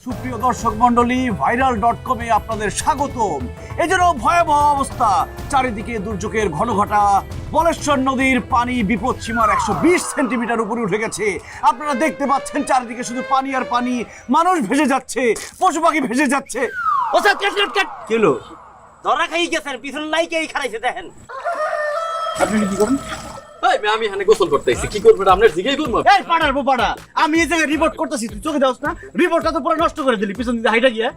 সুপ্রিয় দর্শক মণ্ডলী, ভাইরাল.কমে আপনাদের স্বাগতম। এই যেন ভয়াবহ অবস্থা, চারিদিকে দুর্যোগের ঘনঘটা। বলেশ্বর নদীর পানি বিপদ সীমার 120 সেন্টিমিটার উপরে উঠে গেছে। আপনারা দেখতে পাচ্ছেন চারিদিকে শুধু পানি আর পানি, মানুষ ভেসে যাচ্ছে, পশু পাখি ভেসে যাচ্ছে। ওসা কেট কেট কেট কিলো ধরা খাই গেছেন, পিছন লাইকেই খারাইছে দেখেন। আপনি কি করেন? আমি এখানে গোসল করতেছি, কি করবো আপনার জিজ্ঞেস করবো? এই পাড়ার বোপাড়া, আমি এই জায়গায় রিপোর্ট করতেছি, তুই চোখে দাওস না? রিপোর্টটা তো পুরো নষ্ট করে দিলি পিছন দিকে হাইটা গিয়া।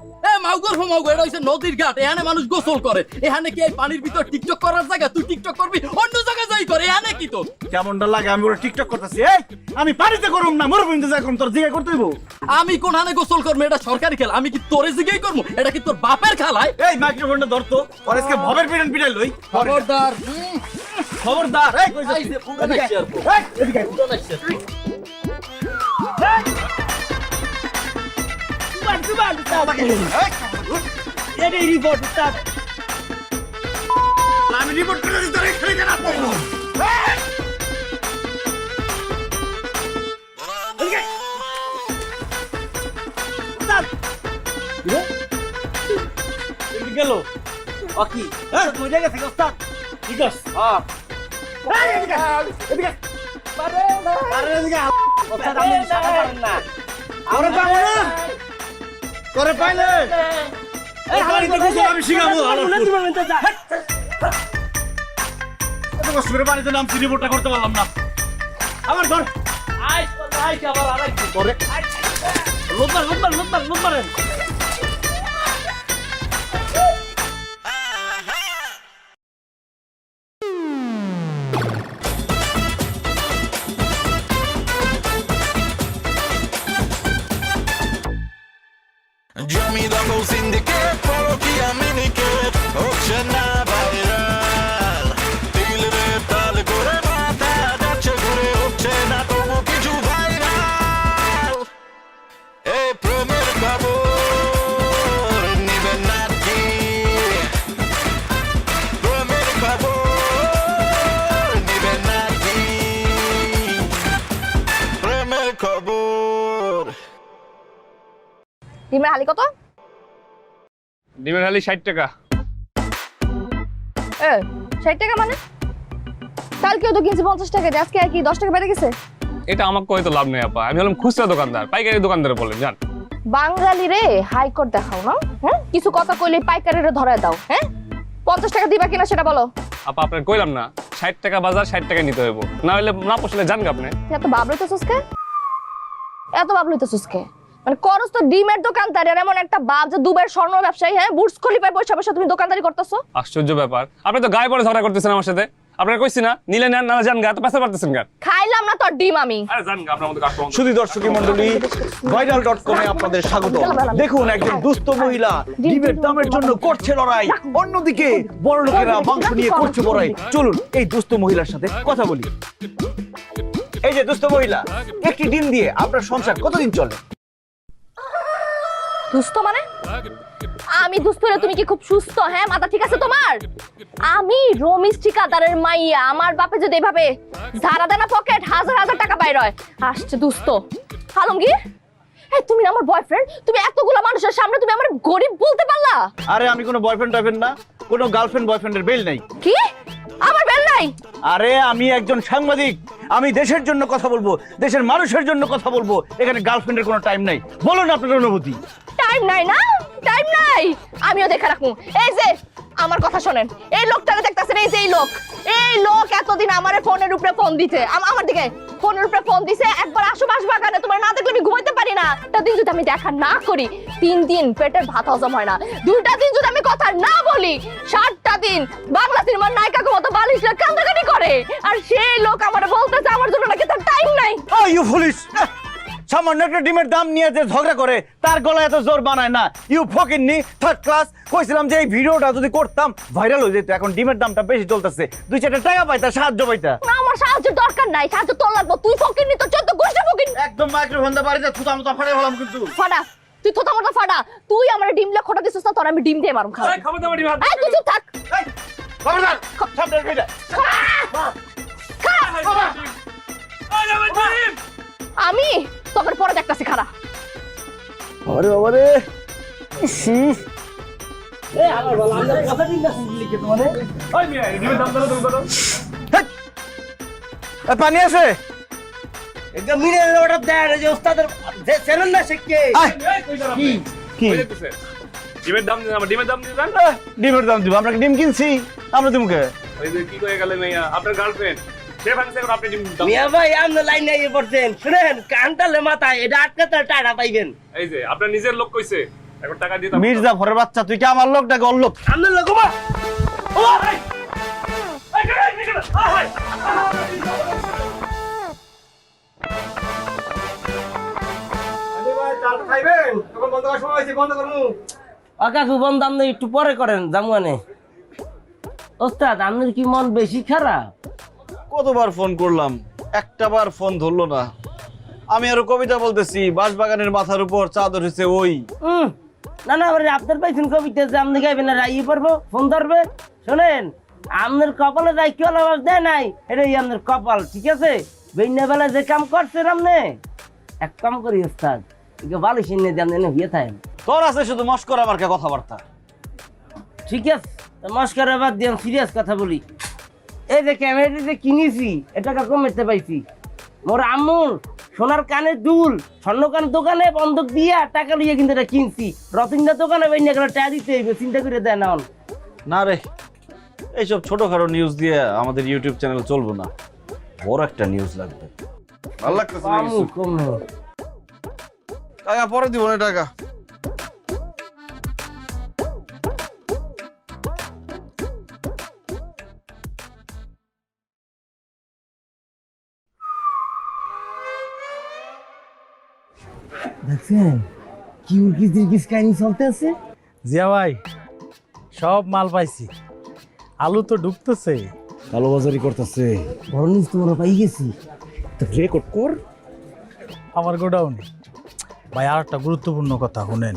এটা হচ্ছে নদীর ঘাট, এখানে মানুষ গোসল করে। এখানে কি এই পানির ভিতর টিকটক করার জায়গা? তুই টিকটক করবি অন্য জায়গায় যাই করে, এখানে কি তো কেমনটা লাগে আমি ওরা টিকটক করতেছি? এই আমি পানিতে করুম না, মরুভূমিতে যাই করুম, তোর জিজ্ঞাসা করতে হইব? আমি কোন হানে গোসল করবো? এটা সরকারি খেলা, আমি কি তোরে জিজ্ঞেস করবো? এটা কি তোর বাপের খেলায়? এই মাইক্রোফোনটা ধরতো, আর আজকে ভবের পিটান পিটাই লই। খবরদার, খবরদার, এই কইছ এই যে পুরো নাইছে আর পুরো। এই এদিকে পুরো নাইছে। এটাই রিপোর্ট স্যার। আমি রিপোর্ট করে দিতে রে খেলে কেন আপনি? গেল ওকি মজা গেছে ওস্তাদ। ঠিক আছে। হ্যাঁ এই এদিকে এদিকে আরে এদিকে ওস্তাদ আপনি সারা পারেন না। আরে পাবো না করে পাইলে এই পানিতে গোসল আমি শিখাবো। এত কষ্ট করে পানিতে নামছি, রিপোর্টটা করতে পারলাম না। আমার ঘর আইস আবার আরেকটু করে লোকমান Jummy double syndicate, পরকীয়া মিনিকেট হচ্ছে না ভাইরাল। দিলে তাল করে মাথা যাচ্ছে ঘুরে, হচ্ছে না তবু কিছু ভাইরাল। এই প্রেমের খবর নিবেন না কি? প্রেমের খবর নিবেন না কি? প্রেমের খবর। ডিমের হালি কত? ডিমের হালি 60 টাকা। 60 টাকা মানে? কালকেও তো কিনছি 50 টাকা, আজকে কি 10 টাকা বেড়ে গেছে? এটা আমার কই তো লাভ নেই আপা, আমি হলাম খুচরা দোকানদার, পাইকারি দোকানদার বলেন জান। বাঙালি রে হাইকোর্ট দেখাও না, হ্যাঁ? কিছু কথা কইলে পাইকারিরে ধরায় দাও, হ্যাঁ? 50 টাকা দিবা কিনা সেটা বলো। আপা আপনার কইলাম না 60 টাকা বাজার, 60 টাকা নিতে হইব, না হলে না পোষালে জান আপনি। তুই এত ভাব লইতেছিস কে? এত ভাব লইতেছিস কে? মানে করস তো ডিমের দোকানদার, আর এমন একটা বাপ যে দুবাইয়ের স্বর্ণ ব্যবসায়ী, হ্যাঁ? বুর্জ খলিফায় বসে বসে তুমি দোকানদারি করতেছো। আশ্চর্য ব্যাপার, আপনি তো গায়ে পড়ে ঝগড়া করতেছেন আমার সাথে। আপনারা কইছি না নিলে নেন, না জান গা, তো পেছাতে পারতেছেন গা। খাইলাম না তোর ডিম আমি। আরে জান গা, আপনার মতো কাজ করুন। সুধী দর্শকী মণ্ডলী, ভাইরাল.কমে আপনাদের স্বাগত। দেখুন একজন দুস্থ মহিলা ডিমের দামের জন্য করছে লড়াই, অন্যদিকে বড় লোকেরা মাংস নিয়ে করছে বড়াই। চলুন এই দুস্থ মহিলার সাথে কথা বলি। এই যে দুস্থ মহিলা, একটি ডিম দিয়ে আপনার সংসার কতদিন চলে? দুস্থ মানে? আমি দুস্থ হলে তুমি কি খুব সুস্থ? হ্যাঁ, মাথা ঠিক আছে তোমার? আমি রমিজ ঠিকাদারের মাইয়া, আমার বাপে যদি এভাবে ঝাড়া দেনা পকেট হাজার হাজার টাকা বাইর হয়। আসছে দুস্থ। আলমগীর, এই তুমি না আমার বয়ফ্রেন্ড, তুমি এতগুলো মানুষের সামনে তুমি আমার গরিব বলতে পারলা? আরে আমি কোনো বয়ফ্রেন্ড টয়ফ্রেন্ড না, কোনো গার্লফ্রেন্ড বয়ফ্রেন্ডের বেল নাই। কি? আমার বেল নাই? আরে আমি একজন সাংবাদিক, আমি দেশের জন্য কথা বলবো, দেশের মানুষের জন্য কথা বলবো, এখানে গার্লফ্রেন্ডের কোনো টাইম নাই। বলুন আপনার অনুভূতি। টাইম নাই না? টাইম নাই, আমিও দেখে রাখবো। এই যে আমার কথা শোনেন, এই লোকটারে দেখতাছেন, এই যে এই লোক এতদিন আমার ফোনের উপরে ফোন দিতে, আমার দিকে ফোনের উপরে ফোন দিছে, একবার আসো বাসবাগানে, তোমার না দেখলে আমি ঘুমাইতে পারি না। তা দিন যদি আমি দেখা না করি, 3 দিন পেটের ভাত হজম হয় না। 2টা দিন যদি আমি কথা না বলি, 7টা দিন বাংলা সিনেমার নায়িকাকে মতো বালিশ কান্দাকাটি করে। আর সেই লোক আমার বলতেছে আমার জন্য নাকি তার টাইম নাই। ও ইউ পুলিশ, সামান্য একটা ডিমের দাম নিয়ে যে ঝগড়া করে তার গলায় এত জোর বানায় না। ইউ ফকিন্নি, থার্ড ক্লাস। কইছিলাম যে এই ভিডিওটা যদি করতাম ভাইরাল হয়ে যেত। এখন ডিমের দামটা বেশি চলতেছে, 2-4 টাকা পাইতা, সাহায্য পাইতা। না, আমার সাহায্যের দরকার নাই, সাহায্য তোর লাগবো। তুই ফকিন্নি, তো 14 গোষ্ঠী ফকিন্নি। একদম মাইক্রোফোন দা বাড়িতে থুতা মতো ফাড়ে বললাম কিন্তু। ফাটা, তুই তো আমার ফাটা। তুই আমার ডিম লে খোটা দিছিস না, তোর আমি ডিম দিয়ে মারুম। এই খাবার দাবার দিবা। এই তুই চুপ থাক। এই খবরদার, সামনে বেটা। আমি তোকে পরে দেখতাছি, খারা। আরে বাবা রে ওই মিয়া ডিমের দাম দাও তুমি কত পানি আছে এটা মিনের অর্ডার দেয় যে ওস্তাদের যে চেনেন না সে কে কি ডিমের দাম দিন আমার ডিমের দাম দিন ডিমের দাম দিব আমরা কি ডিম কিনছি আমরা দিমুকে ওই যে কি কয়ে গেল মেয়া আপনার গার্লফ্রেন্ড সে ভাঙছে এখন আপনি ডিম দাম মিয়া ভাই আপনি লাইনে আইয়ে পড়ছেন শুনেন কানটালে মাথায় এটা আটকাতে টাকা পাইবেন এই যে আপনার নিজের লোক কইছে এখন টাকা দিয়ে মির্জাফরের বাচ্চা তুই কি আমার লোক নাকি ওর লোক আপনি লগমা ও ভাই কাকু বন্ধ আপনি একটু পরে করেন জামুয়ানে ওস্তাদ আপনার কি মন বেশি খারাপ কতবার ফোন করলাম একটা বার ফোন ধরলো না আমি আরো কবিতা বলতেছি বাঁশবাগানের মাথার উপর চাদর হয়েছে ওই না না এবারে আপনার পাইছেন কবিতা যে আপনি গাইবেন না রাইয়ে পারবো ফোন ধরবে শোনেন আপনার কপালে রাই কি আওয়াজ দেয় নাই এটাই আপনার কপাল ঠিক আছে বেইনা বেলা যে কাম করছেন আপনি এক কাম করি ওস্তাদ একে ভালো সিনে দেন এনে হয়ে থাকেন তোর আছে শুধু মস্কর আমার কে কথাবার্তা ঠিক আছে নমস্কার বাদ দিয়ে সিরিয়াস কথা বলি এই যে ক্যামেরাটি যে কিনেছি এটা কমেতে পাইছি মোর আম্মুর সোনার কানের দুল স্বর্ণ কানের দোকানে বন্ধক দিয়া টাকা লিয়ে কিন্তু এটা কিনছি রতিনদার দোকানে বাইনা গেলে টাকা দিতে হইবে চিন্তা করে দেয় না না রে এইসব ছোটখাটো নিউজ দিয়ে আমাদের ইউটিউব চ্যানেল চলবো না বড় একটা নিউজ লাগবে ভালো লাগতেছে না কিছু? টাকা পরে দিব না টাকা দেখছেন কি উর্কিস কাহিনী চলতেছে জিয়া ভাই সব মাল পাইছি আলু তো ঢুকতেছে কালোবাজারি করতেছে বড় নিউজ তোমরা পাই গেছি তো রেকর্ড কর আমার গোডাউনে ভাই আর একটা গুরুত্বপূর্ণ কথা শুনেন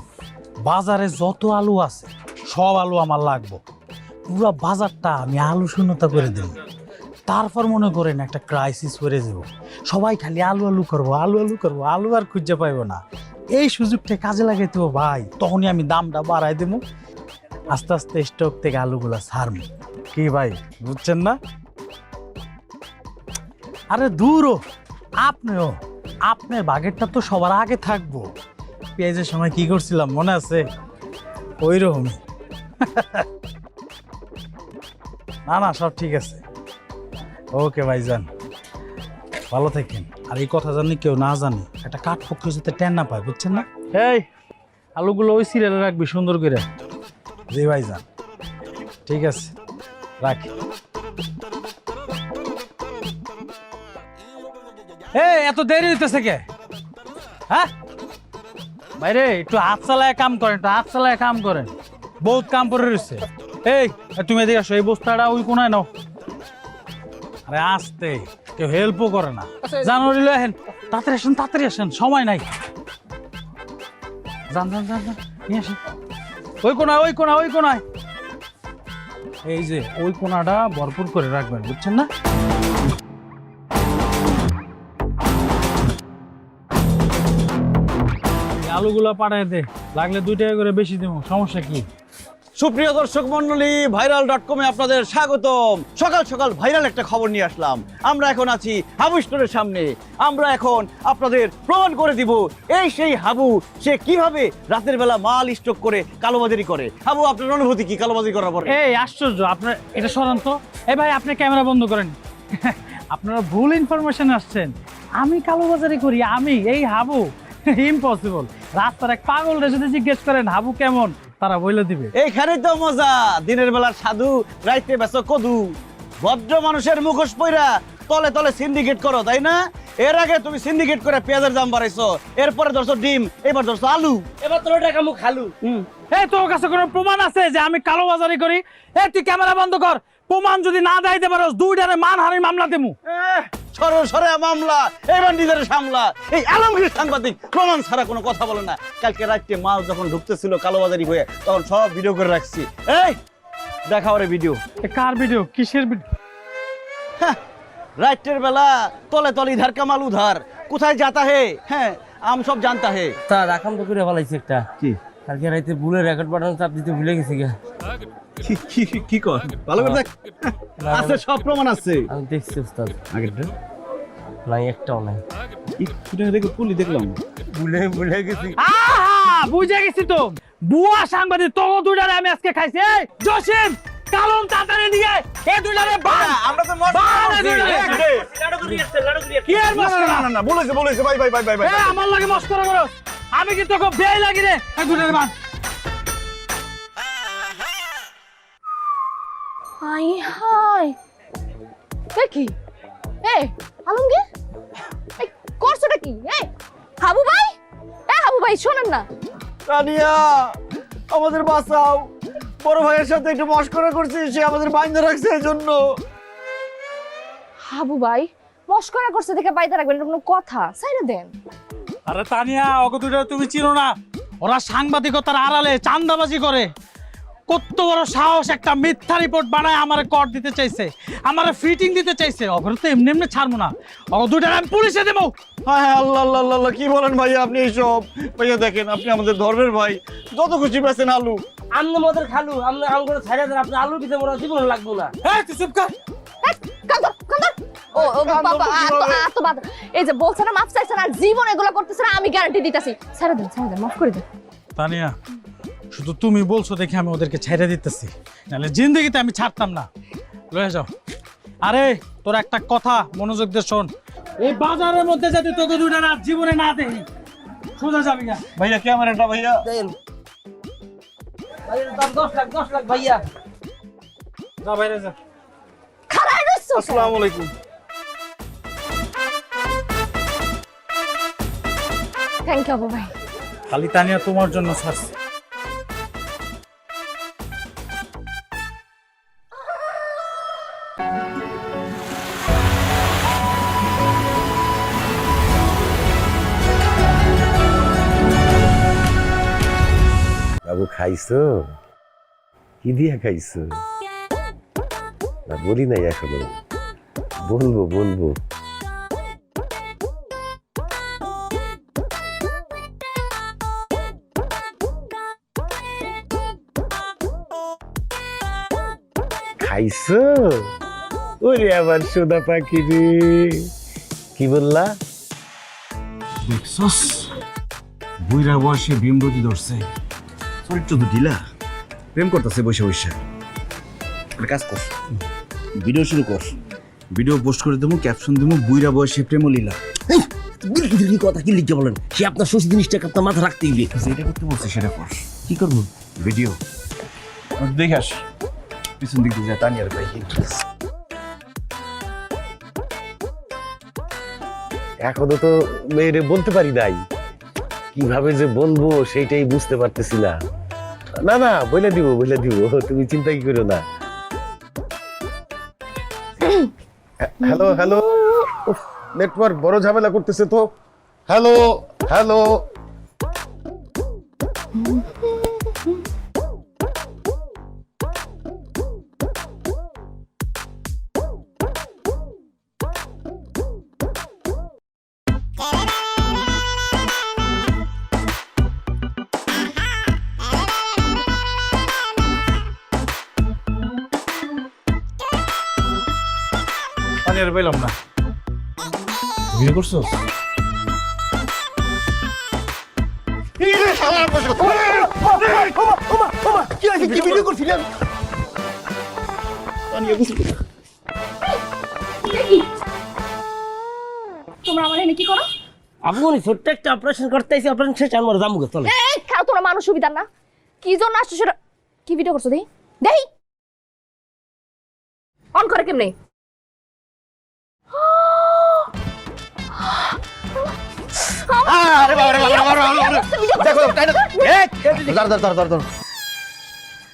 বাজারে যত আলু আছে সব আলু আমার লাগবে পুরো বাজারটা আমি আলু শূন্যতা করে দেব তারপর মনে করেন একটা ক্রাইসিস করে যাব সবাই খালি আলু আলু করবো আলু আলু করবো আলু আর খুঁজে পাইব না এই সুযোগটা কাজে লাগাইতে হবে ভাই তখনই আমি দামটা বাড়াই দেবো আস্তে আস্তে স্টক থেকে আলুগুলা ছাড়বো কি ভাই বুঝছেন না আরে দূরও আপনিও আপনার বাগেরটা তো সবার আগে থাকবো পেঁয়াজের সময় কি করছিলাম মনে আছে ওই রকমই না না সব ঠিক আছে ওকে ভাইজান ভালো থাকেন আর এই কথা জানি কেউ না জানে একটা কাঠ পক্ষ যাতে টেন না পায় বুঝছেন না এই আলুগুলো ওই সিরিয়ালে রাখবি সুন্দর করে জি ভাইজান ঠিক আছে রাখি এই এত দেরি হইতেছে কে হ্যাঁ বাইরে একটু হাত চালায় কাম করেন একটু হাত চালায় কাম করেন বহুত কাম করে রয়েছে এই তুমি এদিকে আসো এই বস্তাটা ওই কোনায় নাও আরে আসতে কেউ হেল্পও করে না জানুয়ারি আসেন তাড়াতাড়ি আসেন সময় নাই যান যান যান যান নিয়ে আসেন ওই কোনায় এই যে ওই কোনাটা ভরপুর করে রাখবেন বুঝছেন না আলুগুলা পাঠায় দে লাগলে 2 টাকা করে বেশি দেবো সমস্যা কি সুপ্রিয় দর্শক মন্ডলী ভাইরাল.কমে আপনাদের স্বাগতম সকাল সকাল ভাইরাল একটা খবর নিয়ে আসলাম আমরা এখন আছি হাবু স্টোরের সামনে আমরা এখন আপনাদের প্রমাণ করে দিব এই সেই হাবু সে কিভাবে রাতের বেলা মাল স্টক করে কালোবাজারি করে হাবু আপনার অনুভূতি কি কালোবাজারি করার পরে এই আশ্চর্য আপনার এটা সরান তো এই ভাই আপনি ক্যামেরা বন্ধ করেন আপনারা ভুল ইনফরমেশন আসছেন আমি কালোবাজারি করি আমি এই হাবু ইম্পসিবল রাস্তার এক পাগল রে যদি জিজ্ঞেস করেন হাবু কেমন তারা বলে দিবে এইখানে তো মজা দিনের বেলার সাধু রাইতে বেসো কদু ভদ্র মানুষের মুখোশ পইরা তলে তলে সিন্ডিকেট করো তাই না এর আগে তুমি সিন্ডিকেট করে পেঁয়াজের দাম বাড়াইছো এরপরে ধরছো ডিম এবার ধরছো আলু এবার তোর টাকা মুখ খালু এই তোর কাছে কোনো প্রমাণ আছে যে আমি কালোবাজারি করি এই তুই ক্যামেরা বন্ধ কর প্রমাণ যদি না দাইতে পারো 2টারে মানহানির মামলা দেবো সরে মামলা এবার নিজের সামলা এই আলমগীর সাংবাদিক প্রমাণ ছাড়া কোনো কথা বলে না কালকে রাতে মাল যখন ঢুকতেছিল কালোবাজারি হয়ে তখন সব ভিডিও করে রাখছি এই দেখাও রে ভিডিও কার ভিডিও কিসের ভিডিও রাতের বেলা তলে তলে ইধার কামাল উধার কোথায় যাতা হে হ্যাঁ हम सब जानता है। তা রাখাম তো করে ফেলাইছি একটা কি কালকে রাইতে ভুলে রেকর্ড বাটন চাপ দিতে ভুলে গেছি গা কি কি কি কর ভালো করে দেখ আছে সব প্রমাণ আছে আমি দেখছি উস্তাদ আগেরটা নাই একটাও নাই এটা দেখো পুলি দেখলাম ভুলে গেছি বুঝে গেছি তো বুয়া সাংবাদিক তো দুইটারে আমি আজকে খাইছি এই জসিম কালম তাড়াতাড়ি নিয়ে এই দুইটারে বান আমরা তো মজা কি আর মস্করা না বলেছে ভাই এ আমার লাগে মস্করা করো আমি কি তোকে বেই লাগি রে এই দুইটারে বান হাই হাই এ কি এ আলমগীর এই করছটা কি এই হাবু ভাই শোনেন না তানিয়া আমাদের বাঁচাও বড় ভাইয়ের সাথে একটু মশকরা করছি সে আমাদের বাইন্ধে রাখছে এজন্য হাবু ভাই মস্করা করছে দেখে বাইতে রাখবেন এটা কোনো কথা সাইরা দেন আরে তানিয়া ওকে দুইটা তুমি চিনো না ওরা সাংবাদিকতার আড়ালে চাঁদাবাজি করে কত বড় সাহস একটা মিথ্যা রিপোর্ট বানায় আমারে কর দিতে চাইছে আমারে ফিটিং দিতে চাইছে ওগুলো তো এমনি এমনি ছাড়বো না ওকে দুইটা আমি পুলিশে দেবো হ্যাঁ আল্লাহ আল্লাহ আল্লাহ কি বলেন ভাইয়া আপনি এইসব ভাইয়া দেখেন আপনি আমাদের ধর্মের ভাই যত খুশি বেছেন আলু আমনে মদের খালু আমনে আম করে ছাইরা দেন আপনি আলু দিতে মোরা জীবন লাগবো না এই তুই চুপ কর কান্দর ও বাবা এত বাদ এই যে বলছেন না মাফ চাইছেন আর জীবন এগুলো করতেছ না আমি গ্যারান্টি দিতেছি ছেড়ে দেন মাফ করে দেন তানিয়া শুধু তুমি বলছো দেখে আমি ওদেরকে ছেড়ে দিতেছি নাহলে জিন্দগিতে আমি ছাড়তাম না লয়ে যাও আরে তোর একটা কথা মনোযোগ দিয়ে শোন এই বাজারের মধ্যে যদি তোকে দুইটা রাত জীবনে না দেখি সোজা যাবি না ভাইয়া ক্যামেরাটা ভাইয়া দেন ভাইয়া দাম 10 লাখ ভাইয়া যা বাইরে যা খারাই রইছো আসসালামু আলাইকুম থ্যাংক ইউ ভাই খালি তানিয়া তোমার জন্য ছাড়ছি বাবু খাইছো কি দিয়া খাইছো না বলি নাই এখনো বলবো খাইছো ওরে আমার সোনা পাখি রে কি বললা দেখছস বুইরা বয়সে ভীমরতি ধরছে চরিত্র তো ঢিলা প্রেম করতেছে বসে একটা কাজ কর ভিডিও শুরু কর ভিডিও পোস্ট করে দেবো ক্যাপশন দেবো বুইরা বয়সে প্রেম লীলা বিলকুল কথা কি লিখে বলেন সে আপনার শ্বশুর জিনিসটাকে আপনার মাথা রাখতে দিবে যেটা করতে বলছে সেটা কর কি করবো ভিডিও দেখে আস পিছন দিক দিয়ে তানিয়ার ভাই এখনো তো মেয়েরে বলতে পারি নাই কিভাবে যে বলবো সেইটাই বুঝতে পারতেছি না না বলে দিব তুমি চিন্তা কি করো না হ্যালো নেটওয়ার্ক বড় ঝামেলা করতেছে তো হ্যালো তানিয়ার পেলাম না ভিডিও করছো কি ভিডিও করছিলেন তোমরা আমার এনে কি করো আপনি ছোট্ট একটা অপারেশন করতে আইছি অপারেশন শেষ আমার জামু গো চলে এই খাও তোমরা মানুষ সুবিধা না কি জন্য আসছো সেটা কি ভিডিও করছো দেই অন করে কেমনে আরে বাবা দেখো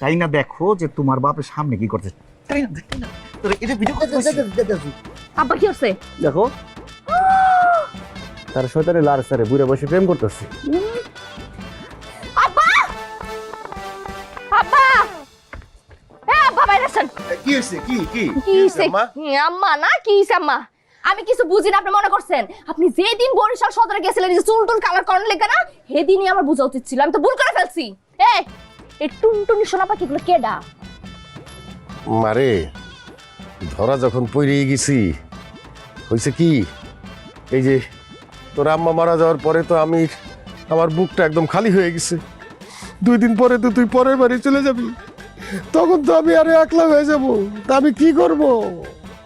তাই না দেখো যে তোমার বাপের সামনে কি করছে তাই না এটা ভিডিও আব্বা কি হচ্ছে দেখো তার শয়তানে লার সারে বুড়া বসে প্রেম করতেছে আব্বা বাইরে আসেন কি হইছে কি কি হইছে আম্মা না কি হইছে আম্মা আমি কিছু বুঝি না আপনি মনে করছেন আপনি যেদিন বরিশাল সদরে গেছিলেন এই যে চুল টুল কালার করেন লেখা না সেদিনই আমার বোঝা উচিত ছিল আমি তো ভুল করে ফেলছি এই টুনটুনি সোনা পাখিগুলো কেডা মারে ধরা যখন পড়েই গেছি হয়েছে কি এই যে তোর আম্মা মারা যাওয়ার পরে তো আমার বুকটা একদম খালি হয়ে গেছে 2 দিন পরে তো তুই পরের বাড়ি চলে যাবি তখন তো আমি আরে একলা হয়ে যাব তা আমি কি করব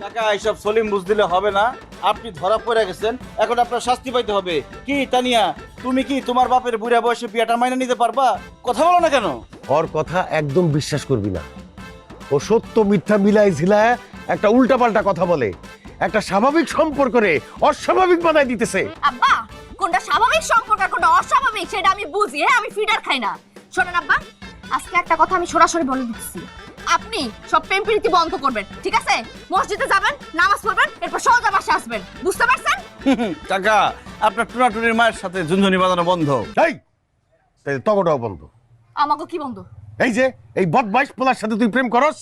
কাকা এইসব সলিম বুঝ দিলে হবে না আপনি ধরা পড়ে গেছেন এখন আপনার শাস্তি পাইতে হবে কি তানিয়া তুমি কি তোমার বাপের বুড়া বয়সে বিয়েটা মাইনে নিতে পারবা কথা বলো না কেন ওর কথা একদম বিশ্বাস করবি না ও সত্য মিথ্যা মিলাই ঝিলায় একটা উল্টাপাল্টা কথা বলে একটা স্বাভাবিক সম্পর্কে অস্বাভাবিক বানাই দিতেছে আব্বা কোনটা স্বাভাবিক সম্পর্ক আর কোনটা অস্বাভাবিক সেটা আমি বুঝি আমি ফিডার খাই না শোনেন আব্বা আজকে একটা কথা আমি সরাসরি বলে দিচ্ছি আপনি সব প্রেম প্রীতি বন্ধ করবেন ঠিক আছে মসজিদে যাবেন নামাজ পড়বেন এরপর সোজা বাসায় আসবেন বুঝতে পারছেন কাকা আপনার টুনাটুনির মায়ের সাথে ঝুনঝুনি বাজানো বন্ধ এই তগটাও বন্ধ আমাকে কি বন্ধ এই যে এই বদমাইশ পোলার সাথে তুই প্রেম করস